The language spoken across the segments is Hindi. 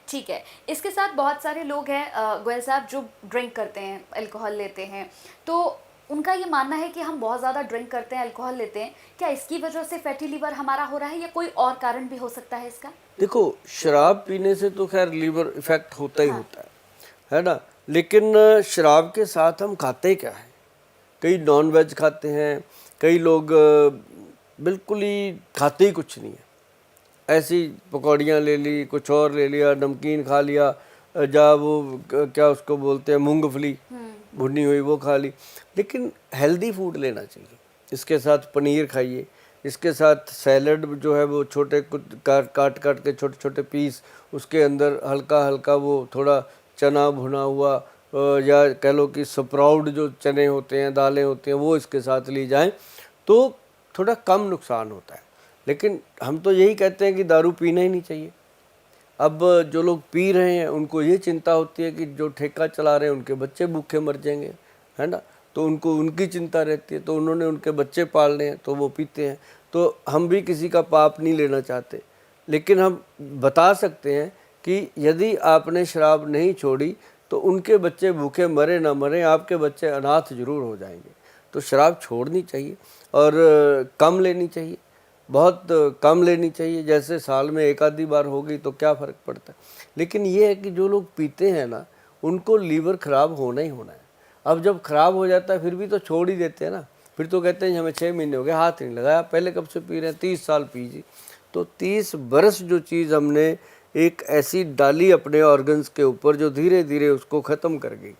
ठीक है। इसके साथ बहुत सारे लोग हैं गोयल साहब जो ड्रिंक करते हैं, अल्कोहल लेते हैं, तो उनका ये मानना है कि हम बहुत ज़्यादा ड्रिंक करते हैं, अल्कोहल लेते हैं, क्या इसकी वजह से फैटी लिवर हमारा हो रहा है या कोई और कारण भी हो सकता है इसका? देखो, शराब पीने से तो खैर लीवर इफेक्ट होता ही हाँ। होता है ना। लेकिन शराब के साथ हम खाते क्या है? कई नॉन वेज खाते हैं, कई लोग बिल्कुल ही खाते ही कुछ नहीं है, ऐसी पकौड़ियाँ ले ली, कुछ और ले लिया, नमकीन खा लिया, या वो क्या उसको बोलते हैं मूंगफली भुनी हुई वो खा ली। लेकिन हेल्दी फूड लेना चाहिए, इसके साथ पनीर खाइए, इसके साथ सैलड जो है वो छोटे काट काट के छोटे छोटे पीस, उसके अंदर हल्का हल्का वो थोड़ा चना भुना हुआ या कह लो कि स्प्राउट जो चने होते हैं, दालें होती हैं, वो इसके साथ ली जाएं तो थोड़ा कम नुकसान होता है। लेकिन हम तो यही कहते हैं कि दारू पीना ही नहीं चाहिए। अब जो लोग पी रहे हैं उनको ये चिंता होती है कि जो ठेका चला रहे हैं उनके बच्चे भूखे मर जाएंगे, है ना, तो उनको उनकी चिंता रहती है, तो उन्होंने उनके बच्चे पालने हैं तो वो पीते हैं। तो हम भी किसी का पाप नहीं लेना चाहते, लेकिन हम बता सकते हैं कि यदि आपने शराब नहीं छोड़ी तो उनके बच्चे भूखे मरे ना मरे, आपके बच्चे अनाथ जरूर हो जाएंगे। तो शराब छोड़नी चाहिए और कम लेनी चाहिए, बहुत कम लेनी चाहिए। जैसे साल में एक आधी बार हो गई तो क्या फ़र्क पड़ता है। लेकिन ये है कि जो लोग पीते हैं ना, उनको लीवर ख़राब होना ही होना है। अब जब ख़राब हो जाता है फिर भी तो छोड़ ही देते हैं ना, फिर तो कहते हैं हमें 6 महीने हो गए, हाथ नहीं लगाया, पहले कब से पी रहे हैं, 30 साल पीजिए। तो 30 बरस जो चीज़ हमने एक ऐसी डाली अपने ऑर्गन्स के ऊपर जो धीरे धीरे उसको ख़त्म कर गई,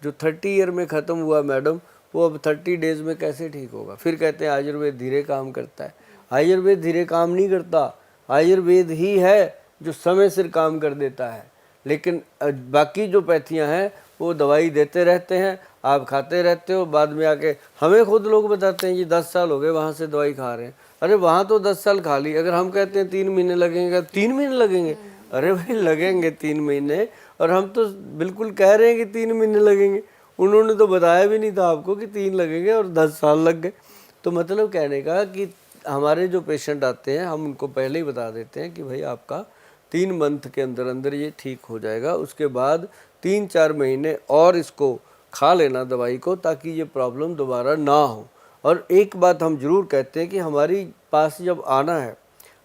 जो 30 ईयर में ख़त्म हुआ मैडम, वो अब 30 डेज में कैसे ठीक होगा। फिर कहते हैं आयुर्वेद धीरे काम करता है। आयुर्वेद धीरे काम नहीं करता, आयुर्वेद ही है जो समय सिर काम कर देता है। लेकिन बाकी जो पैथियाँ हैं वो दवाई देते रहते हैं, आप खाते रहते हो, बाद में आके हमें खुद लोग बताते हैं जी 10 साल हो गए वहाँ से दवाई खा रहे हैं। अरे वहाँ तो 10 साल खा ली, अगर हम कहते हैं 3 महीने लगेंगे, 3 महीने लगेंगे, अरे भाई लगेंगे 3 महीने, और हम तो बिल्कुल कह रहे हैं कि 3 महीने लगेंगे। उन्होंने तो बताया भी नहीं था आपको कि 3 लगेंगे और 10 साल लग गए। तो मतलब कहने का कि हमारे जो पेशेंट आते हैं हम उनको पहले ही बता देते हैं कि भाई आपका 3 मंथ के अंदर अंदर ये ठीक हो जाएगा, उसके बाद 3-4 महीने और इसको खा लेना दवाई को, ताकि ये प्रॉब्लम दोबारा ना हो। और एक बात हम ज़रूर कहते हैं कि हमारी पास जब आना है,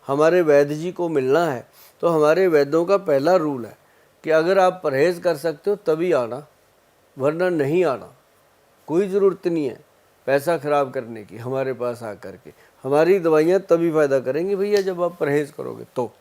हमारे वैद्य जी को मिलना है, तो हमारे वैद्यों का पहला रूल है कि अगर आप परहेज़ कर सकते हो तभी आना, वरना नहीं आना। कोई ज़रूरत नहीं है पैसा ख़राब करने की हमारे पास आकर के। हमारी दवाइयाँ तभी फ़ायदा करेंगी भैया जब आप परहेज़ करोगे तो।